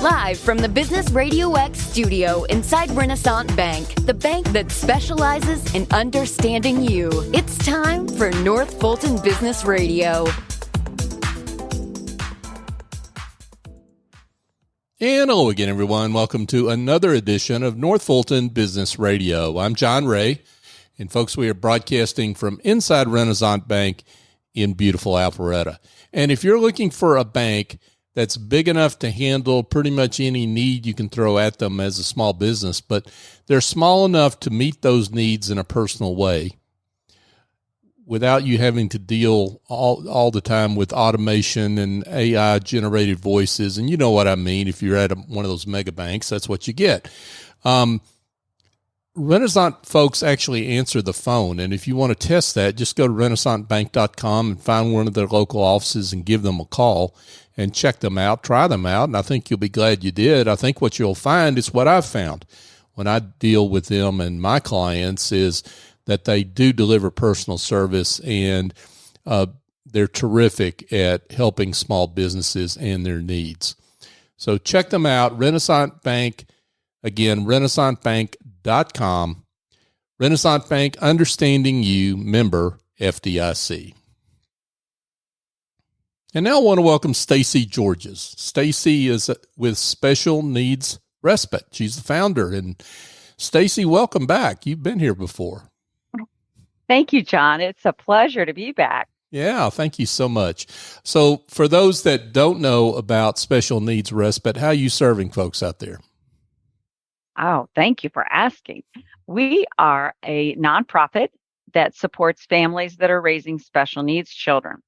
Live from the Business RadioX studio inside Renaissance Bank, the bank that specializes in understanding you. It's time for North Fulton Business Radio. And hello again, everyone. Welcome to another edition of North Fulton Business Radio. I'm John Ray, and folks, we are broadcasting from inside Renaissance Bank in beautiful Alpharetta. And if you're looking for a bank that's big enough to handle pretty much any need you can throw at them as a small business, but they're small enough to meet those needs in a personal way without you having to deal all the time with automation and AI-generated voices. And you know what I mean. If you're at one of those mega banks, that's what you get. Renaissance folks actually answer the phone. And if you want to test that, just go to renaissancebank.com and find one of their local offices and give them a call and check them out, try them out. And I think you'll be glad you did. I think what you'll find is what I've found when I deal with them and my clients is that they do deliver personal service, and they're terrific at helping small businesses and their needs. So check them out, Renaissance Bank. Again, renaissancebank.com. Renaissance Bank, understanding you, member FDIC. And now I want to welcome Stacy Georges. Stacy is with Special Needs Respite. She's the founder. And Stacy, welcome back. You've been here before. Thank you, John. It's a pleasure to be back. Yeah, thank you so much. So for those that don't know about Special Needs Respite, how are you serving folks out there? Oh, thank you for asking. We are a nonprofit that supports families that are raising special needs children.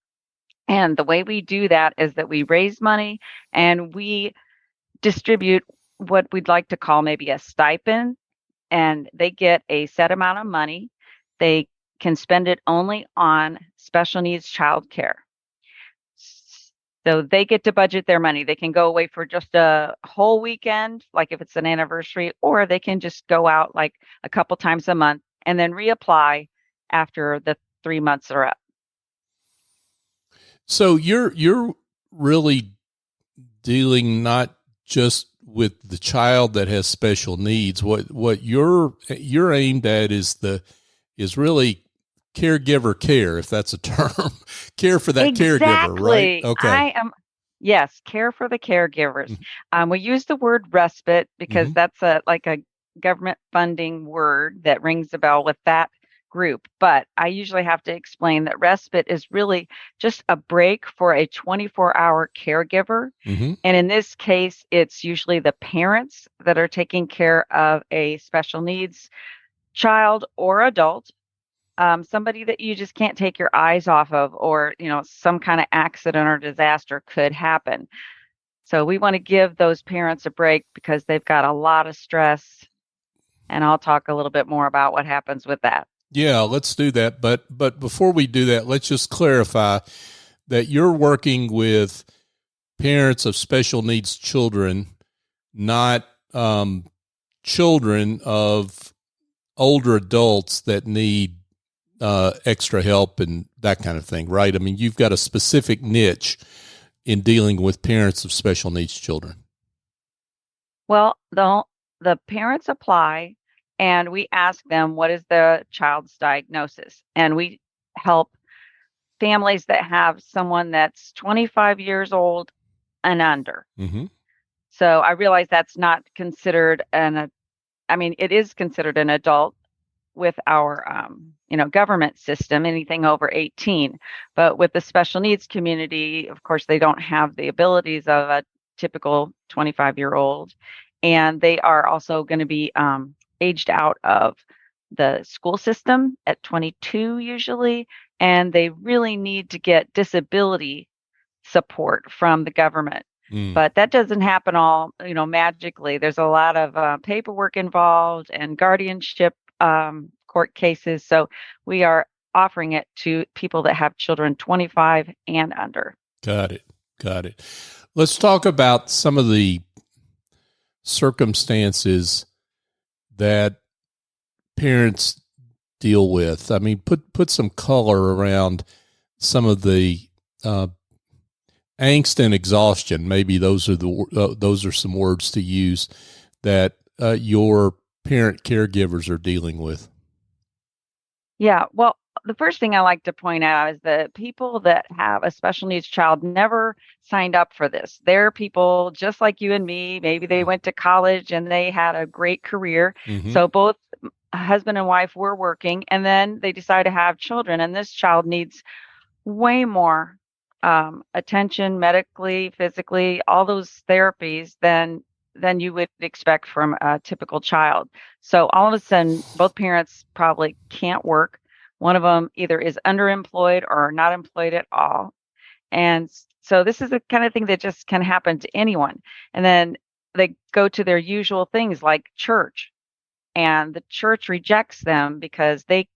And the way we do that is that we raise money and we distribute what we'd like to call maybe a stipend, and they get a set amount of money. They can spend it only on special needs childcare. So they get to budget their money. They can go away for just a whole weekend, like if it's an anniversary, or they can just go out like a couple times a month and then reapply after the 3 months are up. So you're really dealing not just with the child that has special needs. What you're aimed at is really caregiver care, if that's a term. Care for that caregiver, right? Okay. Yes, care for the caregivers. We use the word respite because that's a government funding word that rings a bell with that group. But I usually have to explain that respite is really just a break for a 24-hour caregiver. And in this case, it's usually the parents that are taking care of a special needs child or adult. Somebody that you just can't take your eyes off of, or, some kind of accident or disaster could happen. So we want to give those parents a break because they've got a lot of stress. And I'll talk a little bit more about what happens with that. Yeah, let's do that. But before we do that, let's just clarify that you're working with parents of special needs children, not children of older adults that need extra help and that kind of thing, right? I mean, you've got a specific niche in dealing with parents of special needs children. Well, the parents apply and we ask them, what is the child's diagnosis? And we help families that have someone that's 25 years old and under. So I realize that's not considered it is considered an adult with our, government system, anything over 18. But with the special needs community, of course, they don't have the abilities of a typical 25-year-old. And they are also going to be aged out of the school system at 22 usually. And they really need to get disability support from the government. But that doesn't happen all, magically. There's a lot of paperwork involved and guardianship court cases. So we are offering it to people that have children 25 and under. Got it. Let's talk about some of the circumstances that parents deal with. I mean, put some color around some of the angst and exhaustion. Maybe those are those are some words to use that your parent caregivers are dealing with. Yeah. Well, the first thing I like to point out is that people that have a special needs child never signed up for this. They're people just like you and me. Maybe they went to college and they had a great career. Mm-hmm. So both husband and wife were working, and then they decide to have children. And this child needs way more attention medically, physically, all those therapies than you would expect from a typical child. So all of a sudden, both parents probably can't work. One of them either is underemployed or not employed at all. And so this is the kind of thing that just can happen to anyone. And then they go to their usual things like church, and the church rejects them because they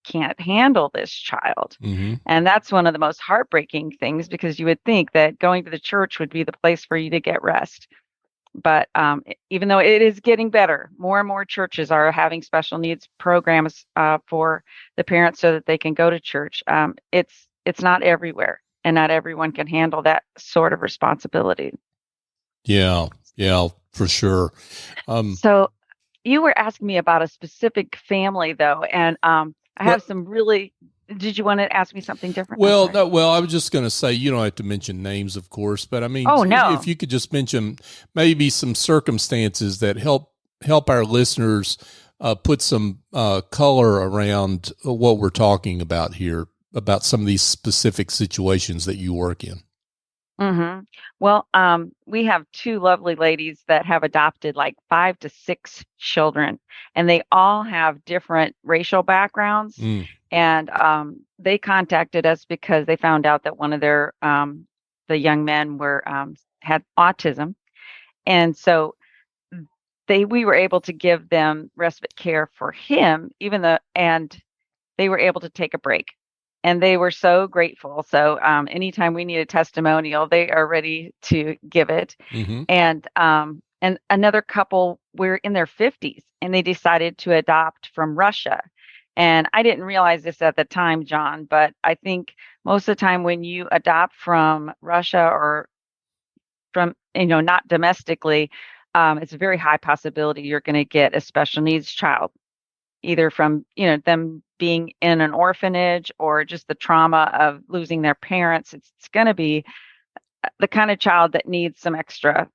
can't handle this child. Mm-hmm. And that's one of the most heartbreaking things, because you would think that going to the church would be the place for you to get rest. But even though it is getting better, more and more churches are having special needs programs for the parents so that they can go to church. It's not everywhere, and not everyone can handle that sort of responsibility. Yeah, for sure. So you were asking me about a specific family, though, and I have some really. Did you want to ask me something different? Well, no. Well, I was just going to say, you don't have to mention names, of course, but I mean, if you could just mention maybe some circumstances that help our listeners put some color around what we're talking about here, about some of these specific situations that you work in. Mm-hmm. Well, we have two lovely ladies that have adopted like 5 to 6 children, and they all have different racial backgrounds. And they contacted us because they found out that one of their the young men had autism, and so we were able to give them respite care for him, and they were able to take a break. And they were so grateful. So anytime we need a testimonial, they are ready to give it. Mm-hmm. And another couple were in their 50s, and they decided to adopt from Russia. And I didn't realize this at the time, John, but I think most of the time when you adopt from Russia or from, not domestically, it's a very high possibility you're going to get a special needs child, either from, them being in an orphanage or just the trauma of losing their parents. It's going to be the kind of child that needs some extra,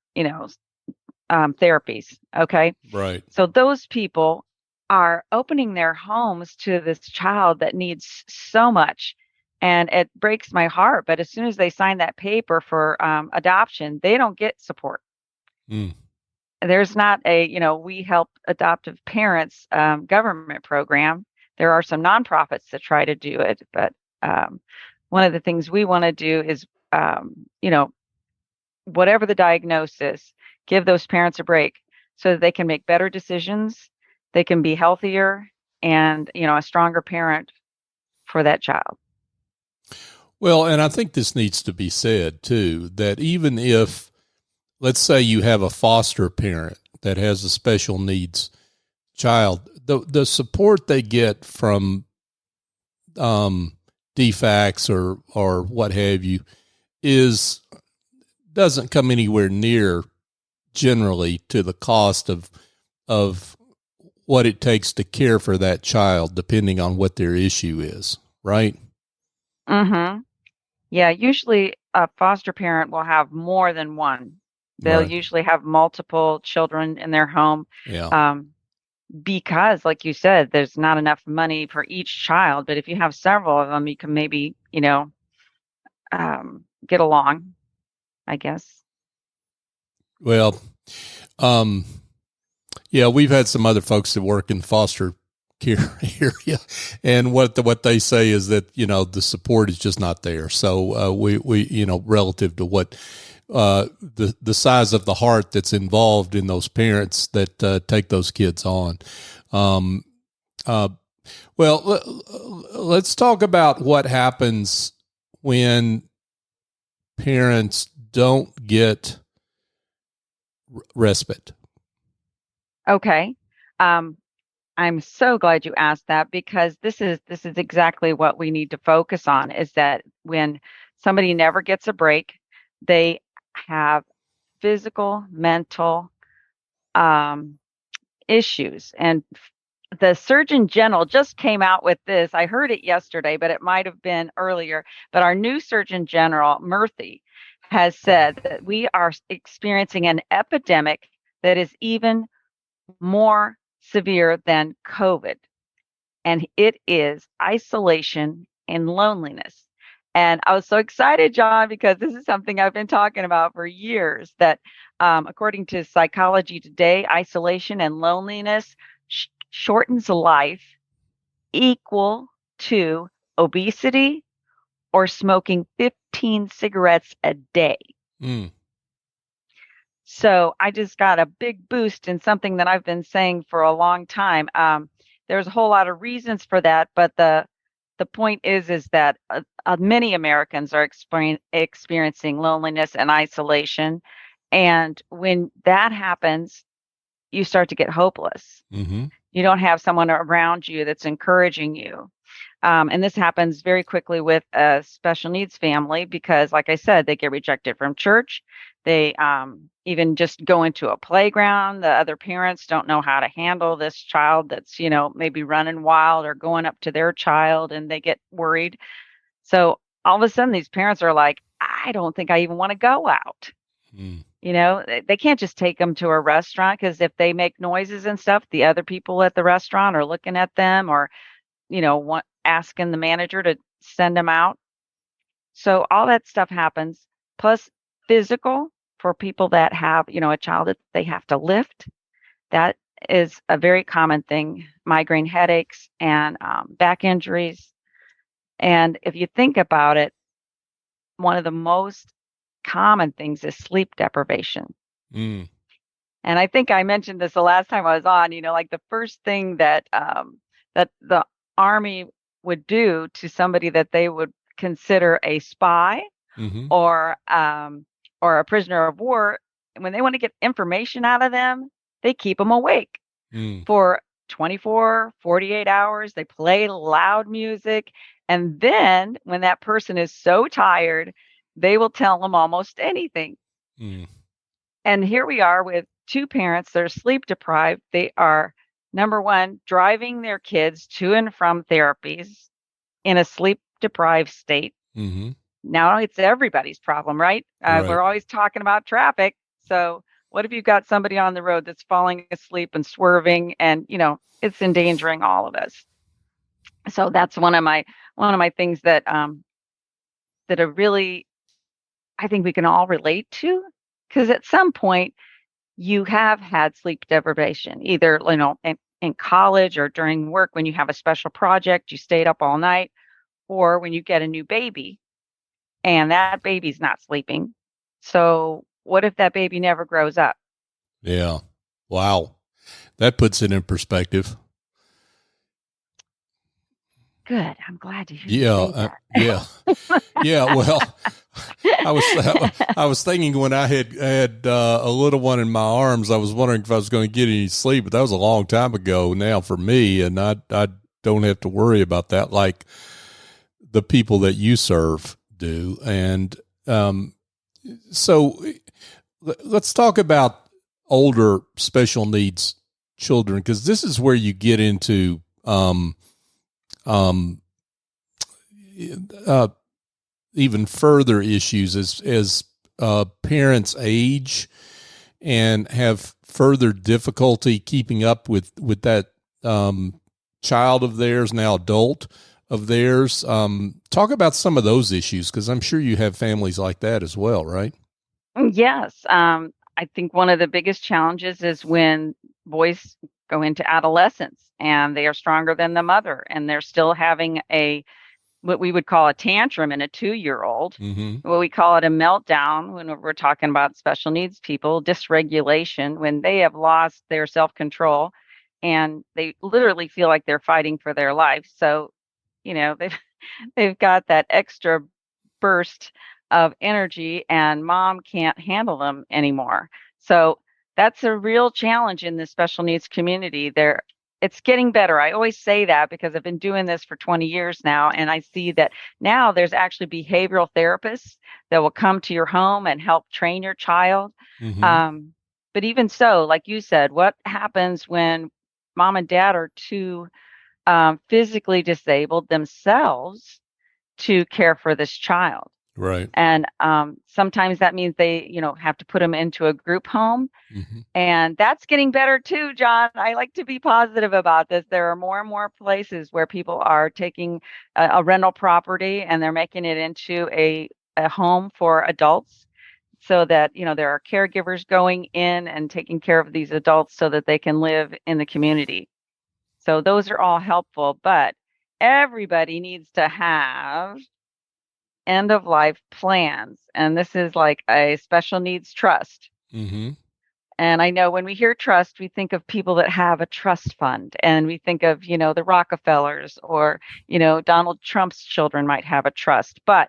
therapies. Okay. Right. So those people are opening their homes to this child that needs so much. And it breaks my heart. But as soon as they sign that paper for adoption, they don't get support. There's not we help adoptive parents government program. There are some nonprofits that try to do it. But one of the things we want to do is, whatever the diagnosis, give those parents a break so that they can make better decisions. They can be healthier and, a stronger parent for that child. Well, and I think this needs to be said too, that even if, let's say you have a foster parent that has a special needs child, the support they get from DFACS or what have you doesn't come anywhere near generally to the cost of what it takes to care for that child, depending on what their issue is, right? Mm-hmm. Yeah, usually a foster parent will have more than one. They'll usually have multiple children in their home. Yeah. Because, like you said, there's not enough money for each child. But if you have several of them, you can maybe, get along, I guess. Well, yeah, we've had some other folks that work in foster care area, and what they say is that the support is just not there. So we relative to what the size of the heart that's involved in those parents that take those kids on. Well, let's talk about what happens when parents don't get respite. Okay. I'm so glad you asked that, because this is exactly what we need to focus on, is that when somebody never gets a break, They have physical, mental issues. And the Surgeon General just came out with this. I heard it yesterday, but it might have been earlier. But our new Surgeon General, Murthy, has said that we are experiencing an epidemic that is even more severe than COVID. And it is isolation and loneliness. And I was so excited, John, because this is something I've been talking about for years, that according to Psychology Today, isolation and loneliness shortens life equal to obesity or smoking 15 cigarettes a day. Mm. So I just got a big boost in something that I've been saying for a long time. There's a whole lot of reasons for that, but the point is that many Americans are experiencing loneliness and isolation, and when that happens, you start to get hopeless. Mm-hmm. You don't have someone around you that's encouraging you. And this happens very quickly with a special needs family because, like I said, they get rejected from church. They even just go into a playground. The other parents don't know how to handle this child that's, maybe running wild or going up to their child, and they get worried. So all of a sudden, these parents are like, I don't think I even want to go out. Mm. They can't just take them to a restaurant because if they make noises and stuff, the other people at the restaurant are looking at them or, asking the manager to send them out. So all that stuff happens. Plus physical for people that have, a child that they have to lift. That is a very common thing. Migraine headaches and back injuries. And if you think about it, one of the most common things is sleep deprivation. Mm. And I think I mentioned this the last time I was on, like the first thing that that the Army would do to somebody that they would consider a spy Mm-hmm. or a prisoner of war, when they want to get information out of them, they keep them awake for 24, 48 hours. They play loud music. And then when that person is so tired, they will tell them almost anything. Mm. And here we are with two parents that are sleep deprived. They are, number one, driving their kids to and from therapies in a sleep deprived state. Mm-hmm. Now it's everybody's problem, right? Right. We're always talking about traffic. So what if you've got somebody on the road that's falling asleep and swerving and, it's endangering all of us. So that's one of my things that that are really, I think we can all relate to, because at some point you have had sleep deprivation, either, in college or during work when you have a special project, you stayed up all night, or when you get a new baby and that baby's not sleeping. So what if that baby never grows up? Yeah. Wow. That puts it in perspective. Good. I'm glad to hear you say that. Yeah. Yeah. Well, I was thinking when I had a little one in my arms, I was wondering if I was going to get any sleep, but that was a long time ago now for me. And I don't have to worry about that like the people that you serve do. And so let's talk about older special needs children, because this is where you get into even further issues as parents age and have further difficulty keeping up with that child of theirs, now adult of theirs. Talk about some of those issues, because I'm sure you have families like that as well, right? Yes. I think one of the biggest challenges is when boys go into adolescence and they are stronger than the mother and they're still having what we would call a tantrum in a 2-year-old. Mm-hmm. What we call it a meltdown when we're talking about special needs people, dysregulation, when they have lost their self-control and they literally feel like they're fighting for their life. So, they've got that extra burst of energy and mom can't handle them anymore. So that's a real challenge in the special needs community. it's getting better. I always say that because I've been doing this for 20 years now, and I see that now there's actually behavioral therapists that will come to your home and help train your child. Mm-hmm. But even so, like you said, what happens when mom and dad are too physically disabled themselves to care for this child? Right. And sometimes that means they, have to put them into a group home. Mm-hmm. And that's getting better too, John. I like to be positive about this. There are more and more places where people are taking a rental property and they're making it into a home for adults, so that, there are caregivers going in and taking care of these adults so that they can live in the community. So those are all helpful, but everybody needs to have end of life plans. And this is like a special needs trust. Mm-hmm. And I know when we hear trust, we think of people that have a trust fund, and we think of, the Rockefellers, or, Donald Trump's children might have a trust. But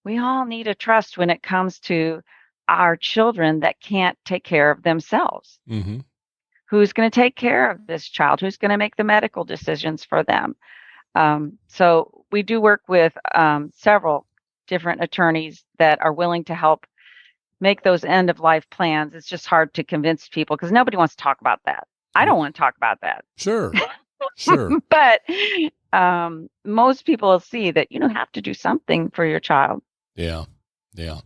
we all need a trust when it comes to our children that can't take care of themselves. Mm-hmm. Who's going to take care of this child? Who's going to make the medical decisions for them? So we do work with several different attorneys that are willing to help make those end of life plans. It's just hard to convince people because nobody wants to talk about that. I don't want to talk about that. Sure. Sure. But most people will see that you don't have to do something for your child. Yeah. Yeah.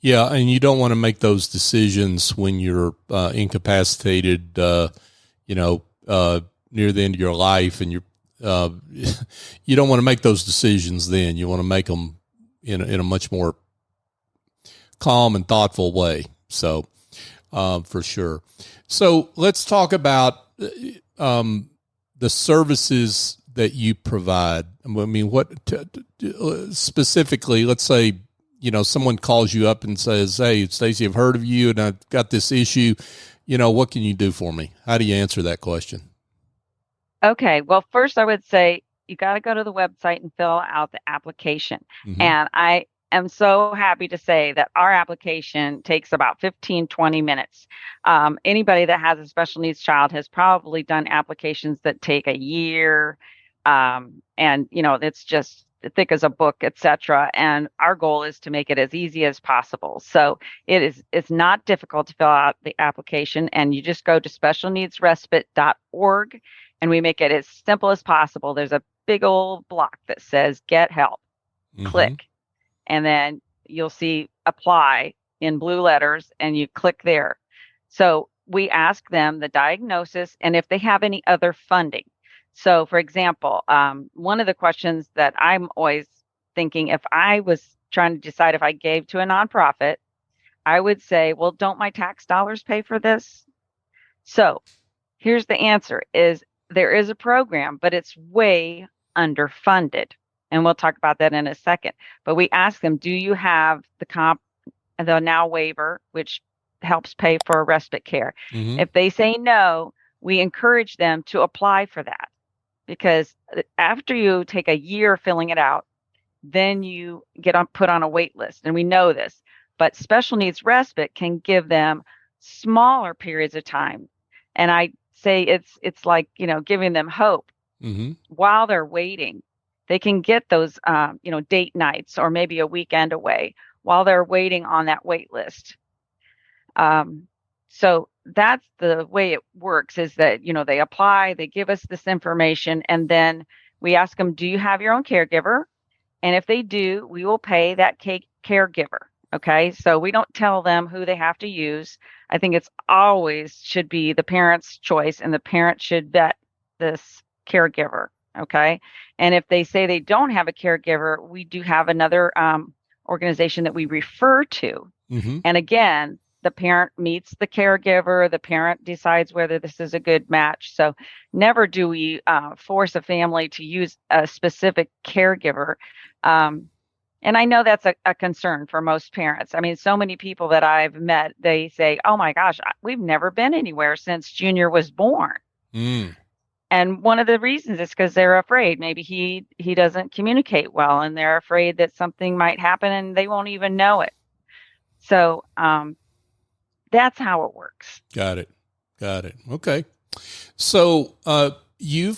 Yeah. And you don't want to make those decisions when you're incapacitated, near the end of your life, and you don't want to make those decisions then. You want to make them in a much more calm and thoughtful way. So, for sure. So let's talk about, the services that you provide. I mean, specifically, let's say, someone calls you up and says, "Hey, Stacy, I've heard of you and I've got this issue. What can you do for me?" How do you answer that question? Okay. Well, first I would say you got to go to the website and fill out the application. Mm-hmm. And I am so happy to say that our application takes about 15, 20 minutes. Anybody that has a special needs child has probably done applications that take a year. And, it's just thick as a book, etc. And our goal is to make it as easy as possible. So it's not difficult to fill out the application, and you just go to specialneedsrespite.org, and we make it as simple as possible. There's a big old block that says get help. Mm-hmm. Click. And then you'll see apply in blue letters, and you click there. So we ask them the diagnosis and if they have any other funding. So, for example, one of the questions that I'm always thinking, if I was trying to decide if I gave to a nonprofit, I would say, well, don't my tax dollars pay for this? So here's the answer: is there is a program, but it's way underfunded. And we'll talk about that in a second. But we ask them, do you have the now waiver, which helps pay for respite care? Mm-hmm. If they say no, we encourage them to apply for that. Because after you take a year filling it out, then you get put on a wait list. And we know this. But special needs respite can give them smaller periods of time. And I say it's like, giving them hope. Mm-hmm. While they're waiting. They can get those, date nights or maybe a weekend away while they're waiting on that wait list. So that's the way it works, is that, they apply, they give us this information, and then we ask them, do you have your own caregiver? And if they do, we will pay that caregiver. Okay. So we don't tell them who they have to use. I think it's always should be the parent's choice, and the parent should vet this caregiver. Okay. And if they say they don't have a caregiver, we do have another organization that we refer to. Mm-hmm. And again, the parent meets the caregiver. The parent decides whether this is a good match. So never do we force a family to use a specific caregiver. And I know that's a concern for most parents. I mean, so many people that I've met, they say, oh my gosh, we've never been anywhere since Junior was born. Mm. And one of the reasons is because they're afraid maybe he doesn't communicate well, and they're afraid that something might happen and they won't even know it. So that's how it works. Got it. Okay. So you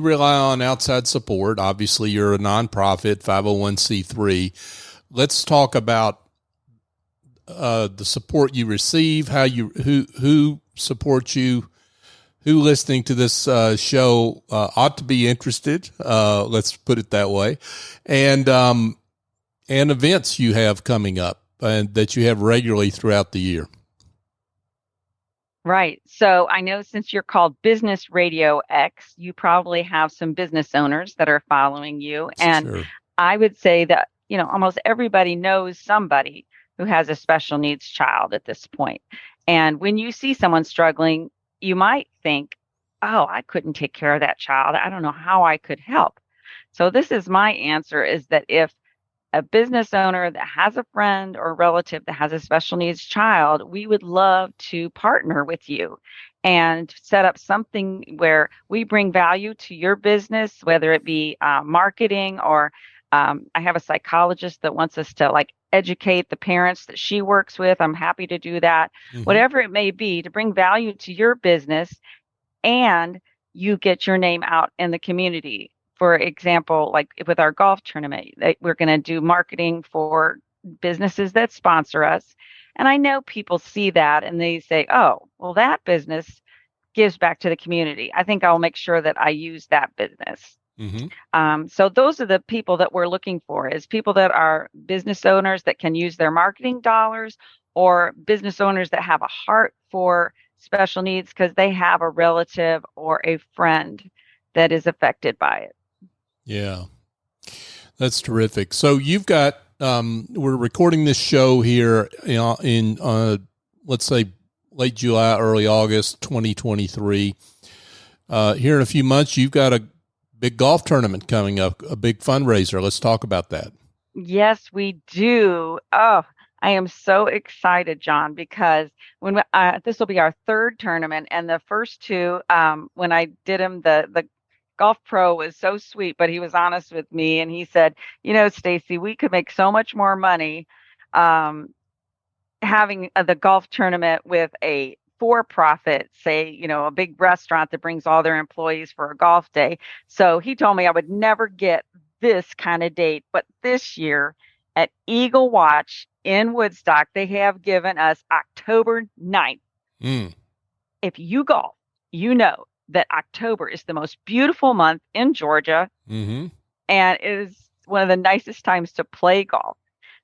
rely on outside support. Obviously, you're a nonprofit, 501c3. Let's talk about the support you receive, who supports you, who listening to this show ought to be interested. Let's put it that way, and events you have coming up and that you have regularly throughout the year. Right. So I know since you're called Business RadioX, you probably have some business owners that are following you. And Sure. I would say that, almost everybody knows somebody who has a special needs child at this point. And when you see someone struggling, you might think, oh, I couldn't take care of that child. I don't know how I could help. So this is my answer, is that if a business owner that has a friend or relative that has a special needs child, we would love to partner with you and set up something where we bring value to your business, whether it be marketing or I have a psychologist that wants us to educate the parents that she works with. I'm happy to do that. Mm-hmm. Whatever it may be, to bring value to your business, and you get your name out in the community. For example, like with our golf tournament, we're going to do marketing for businesses that sponsor us. And I know people see that and they say, oh, well, that business gives back to the community. I think I'll make sure that I use that business. Mm-hmm. So those are the people that we're looking for, is people that are business owners that can use their marketing dollars, or business owners that have a heart for special needs because they have a relative or a friend that is affected by it. Yeah, that's terrific. So you've got, we're recording this show here in let's say late July, early August, 2023. Here in a few months, you've got a big golf tournament coming up, a big fundraiser. Let's talk about that. Yes, we do. Oh, I am so excited, John, because when this will be our third tournament, and the first two, when I did them, the golf pro was so sweet, but he was honest with me, and he said, Stacy, we could make so much more money having the golf tournament with a for-profit, say, a big restaurant that brings all their employees for a golf day. So he told me I would never get this kind of date, but this year at Eagle Watch in Woodstock, they have given us October 9th. If you golf, you know that October is the most beautiful month in Georgia, mm-hmm. and it is one of the nicest times to play golf.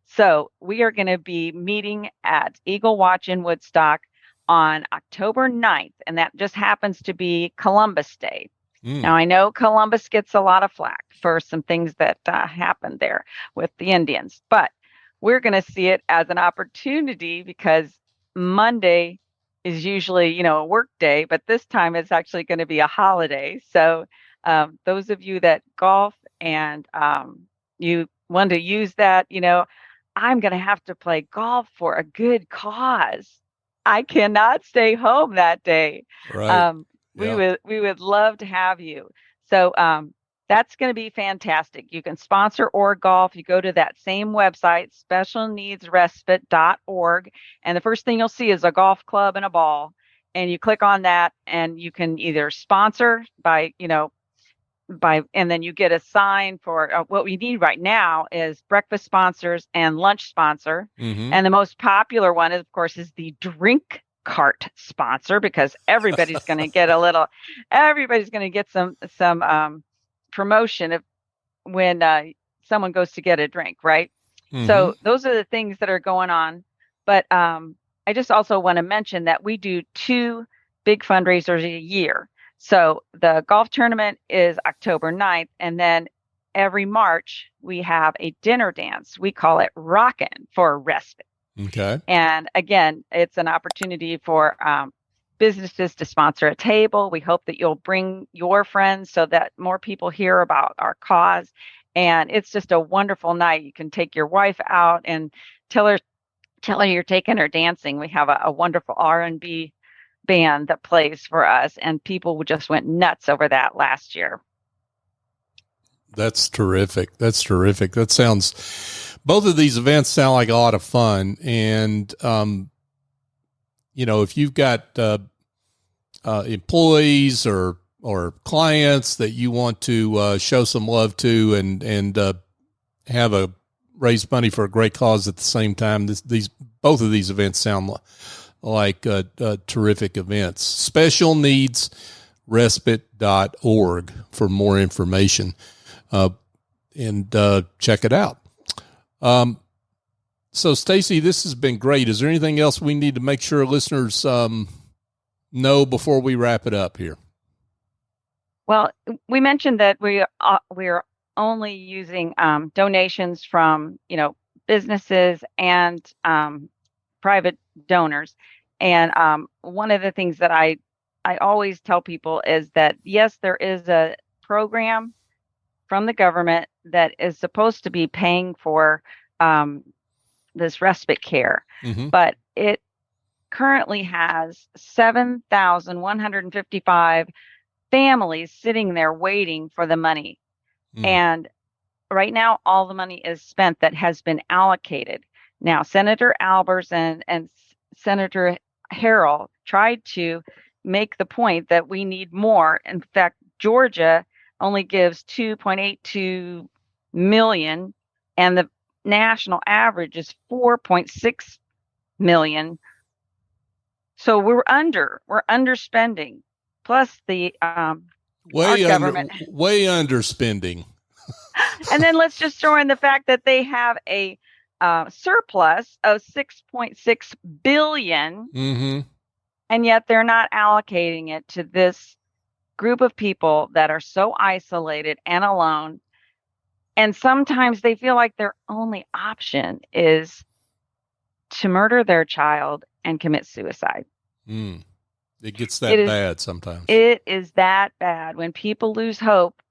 So we are going to be meeting at Eagle Watch in Woodstock on October 9th, and that just happens to be Columbus Day. Now, I know Columbus gets a lot of flack for some things that happened there with the Indians, but we're going to see it as an opportunity because Monday is usually, a work day, but this time it's actually going to be a holiday. So those of you that golf and you want to use that, I'm going to have to play golf for a good cause. I cannot stay home that day. Right. We would love to have you. So that's going to be fantastic. You can sponsor or golf. You go to that same website, specialneedsrespite.org. And the first thing you'll see is a golf club and a ball. And you click on that and you can either sponsor and then you get a sign for what we need right now is breakfast sponsors and lunch sponsor. Mm-hmm. And the most popular one, of course, is the drink cart sponsor, because everybody's going to get some promotion when someone goes to get a drink, right? Mm-hmm. So those are the things that are going on. But I just also want to mention that we do 2 big fundraisers a year. So the golf tournament is October 9th, and then every March we have a dinner dance. We call it Rockin' for Respite. Okay. And again, it's an opportunity for businesses to sponsor a table. We hope that you'll bring your friends so that more people hear about our cause. And it's just a wonderful night. You can take your wife out and tell her you're taking her dancing. We have a wonderful R&B band that plays for us, and people just went nuts over that last year. That's terrific. That sounds, both of these events sound like a lot of fun. And, if you've got employees or clients that you want to show some love to and have a raise money for a great cause at the same time. Both of these events sound like terrific events. Special Needs Respite.org for more information, and check it out. So Stacy, this has been great. Is there anything else we need to make sure listeners know before we wrap it up here? Well, we mentioned that we're only using donations from, businesses and private donors. And one of the things that I always tell people is that, yes, there is a program from the government that is supposed to be paying for this respite care, but it currently has 7,155 families sitting there waiting for the money. And right now, all the money is spent that has been allocated. Now, Senator Albers and Senator Harrell tried to make the point that we need more. In fact, Georgia only gives $2.82 million, and the national average is $4.6 million. So we're underspending. Plus the way underspending. And then let's just throw in the fact that they have a surplus of $6.6 billion, and yet they're not allocating it to this group of people that are so isolated and alone. And sometimes they feel like their only option is to murder their child and commit suicide. It gets that bad sometimes. It is that bad. When people lose hope,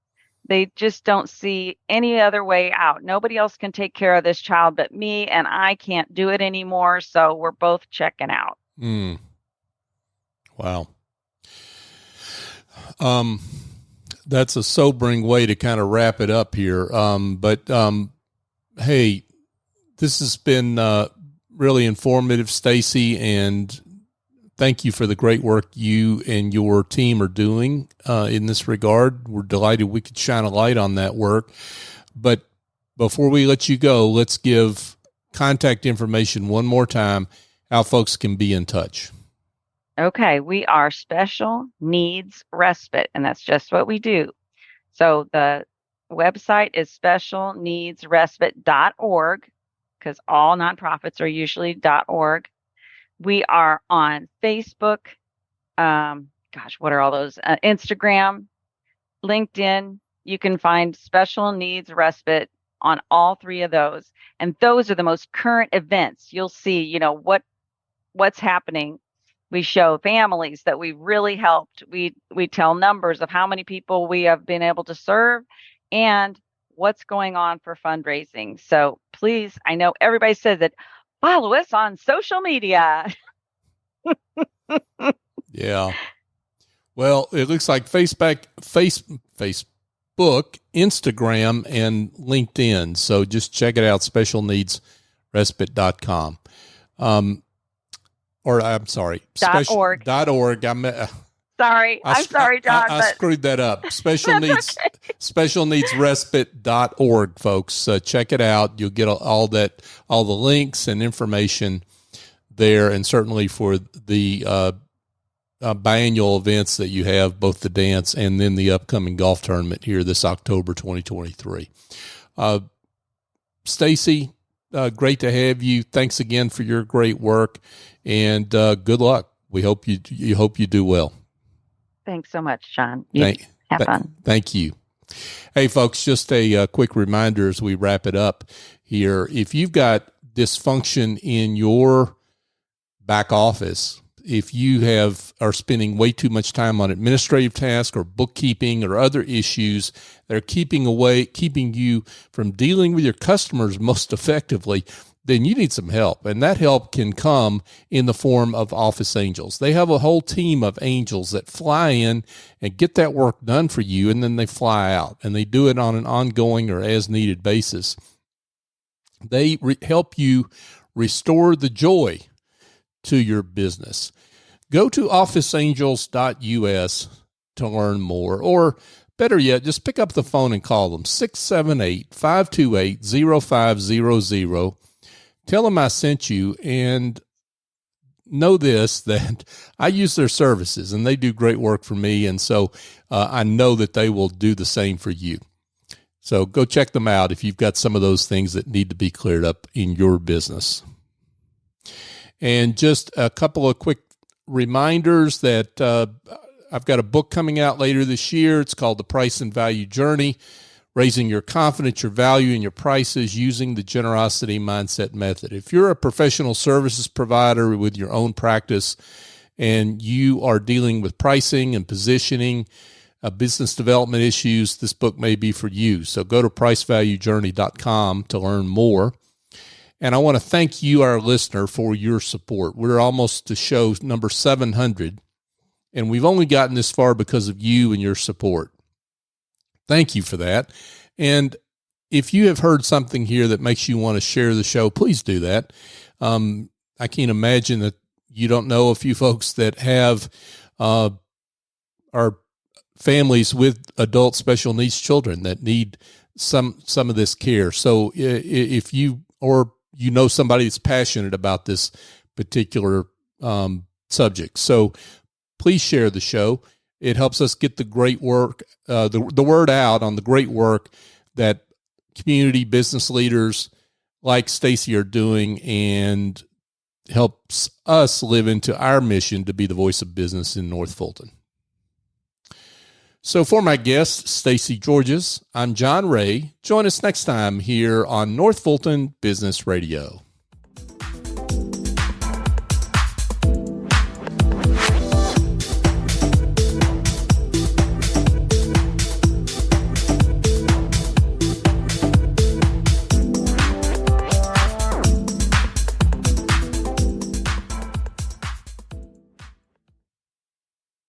they just don't see any other way out. Nobody else can take care of this child but me, and I can't do it anymore. So we're both checking out. Wow. That's a sobering way to kind of wrap it up here. But hey, this has been really informative, Stacy, and thank you for the great work you and your team are doing in this regard. We're delighted we could shine a light on that work. But before we let you go, let's give contact information one more time, how folks can be in touch. Okay, we are Special Needs Respite, and that's just what we do. So the website is specialneedsrespite.org, because all nonprofits are usually .org. We are on Facebook. What are all those? Instagram, LinkedIn. You can find Special Needs Respite on all three of those. And those are the most current events. You'll see, what's happening. We show families that we really helped. We tell numbers of how many people we have been able to serve and what's going on for fundraising. So please, I know everybody says it, follow us on social media. Yeah. Well, it looks like Facebook, Instagram, and LinkedIn. So just check it out, specialneedsrespite.com. Or I'm sorry, .org. .org. Sorry, I'm sorry, John. I screwed that up. Specialneedsrespite.org, folks. Check it out. You'll get all the links and information there, and certainly for the biannual events that you have, both the dance and then the upcoming golf tournament here this October 2023. Stacy, great to have you. Thanks again for your great work, and good luck. We hope you do well. Thanks so much, John. Have fun. Thank you. Hey, folks, just a quick reminder as we wrap it up here. If you've got dysfunction in your back office, if you are spending way too much time on administrative tasks or bookkeeping or other issues that are keeping you from dealing with your customers most effectively, then you need some help. And that help can come in the form of Office Angels. They have a whole team of angels that fly in and get that work done for you, and then they fly out, and they do it on an ongoing or as needed basis. They help you restore the joy to your business. Go to officeangels.us to learn more, or better yet, just pick up the phone and call them, 678-528-0500. Tell them I sent you, and know this, that I use their services, and they do great work for me, and so I know that they will do the same for you. So go check them out if you've got some of those things that need to be cleared up in your business. And just a couple of quick reminders that I've got a book coming out later this year. It's called The Price and Value Journey, Raising Your Confidence, Your Value, and Your Prices Using the Generosity Mindset Method. If you're a professional services provider with your own practice and you are dealing with pricing and positioning, business development issues, this book may be for you. So go to pricevaluejourney.com to learn more. And I want to thank you, our listener, for your support. We're almost to show number 700, and we've only gotten this far because of you and your support. Thank you for that. And if you have heard something here that makes you want to share the show, please do that. I can't imagine that you don't know a few folks that have are families with adult special needs children that need some of this care. So if you know somebody that's passionate about this particular subject, so please share the show. It helps us get the great work, the word out on the great work that community business leaders like Stacy are doing, and helps us live into our mission to be the voice of business in North Fulton. So for my guest, Stacy Georges, I'm John Ray. Join us next time here on North Fulton Business Radio.